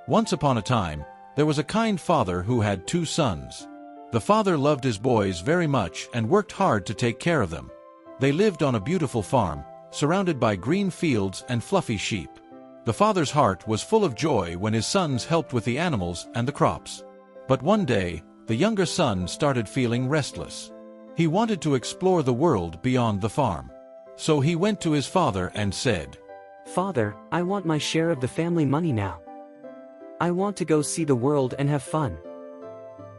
Once upon a time, there was a kind father who had 2 sons. The father loved his boys very much and worked hard to take care of them. They lived on a beautiful farm, surrounded by green fields and fluffy sheep. The father's heart was full of joy when his sons helped with the animals and the crops. But one day, the younger son started feeling restless. He wanted to explore the world beyond the farm. So he went to his father and said, "Father, I want my share of the family money now. I want to go see the world and have fun."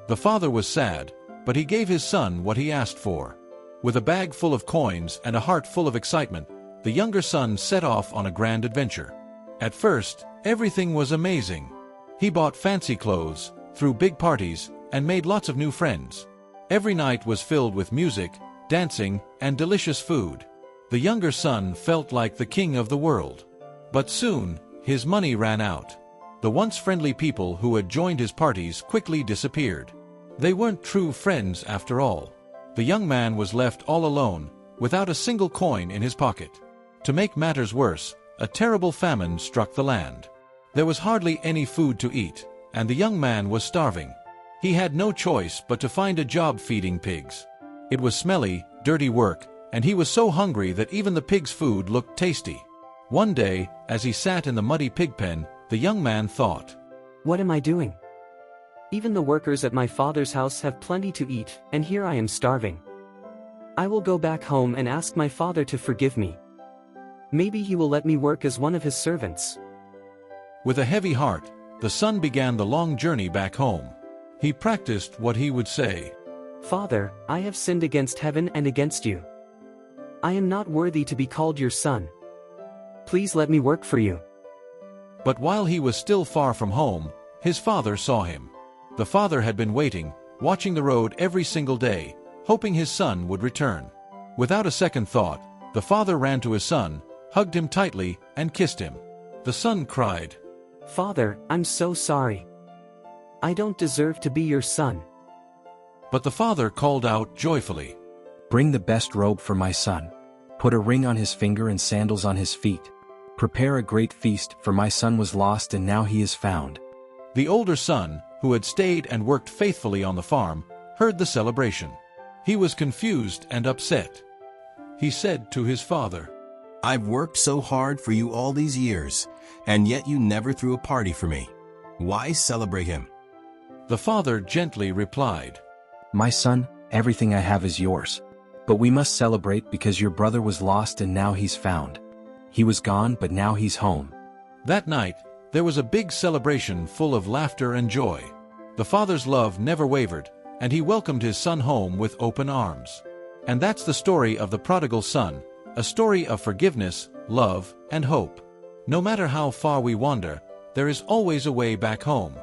The father was sad, but he gave his son what he asked for. With a bag full of coins and a heart full of excitement, the younger son set off on a grand adventure. At first, everything was amazing. He bought fancy clothes, threw big parties, and made lots of new friends. Every night was filled with music, dancing, and delicious food. The younger son felt like the king of the world. But soon, his money ran out. The once friendly people who had joined his parties quickly disappeared. They weren't true friends after all. The young man was left all alone, without a single coin in his pocket. To make matters worse, a terrible famine struck the land. There was hardly any food to eat, and the young man was starving. He had no choice but to find a job feeding pigs. It was smelly, dirty work, and he was so hungry that even the pig's food looked tasty. One day, as he sat in the muddy pig pen, the young man thought, "What am I doing? Even the workers at my father's house have plenty to eat, and here I am starving. I will go back home and ask my father to forgive me. Maybe he will let me work as one of his servants." With a heavy heart, the son began the long journey back home. He practiced what he would say. "Father, I have sinned against heaven and against you. I am not worthy to be called your son. Please let me work for you." But while he was still far from home, his father saw him. The father had been waiting, watching the road every single day, hoping his son would return. Without a second thought, the father ran to his son, hugged him tightly, and kissed him. The son cried, "Father, I'm so sorry. I don't deserve to be your son." But the father called out joyfully, "Bring the best robe for my son. Put a ring on his finger and sandals on his feet. Prepare a great feast, for my son was lost and now he is found." The older son, who had stayed and worked faithfully on the farm, heard the celebration. He was confused and upset. He said to his father, "I've worked so hard for you all these years, and yet you never threw a party for me. Why celebrate him?" The father gently replied, "My son, everything I have is yours. But we must celebrate because your brother was lost and now he's found. He was gone, but now he's home." That night, there was a big celebration full of laughter and joy. The father's love never wavered, and he welcomed his son home with open arms. And that's the story of the prodigal son, a story of forgiveness, love, and hope. No matter how far we wander, there is always a way back home.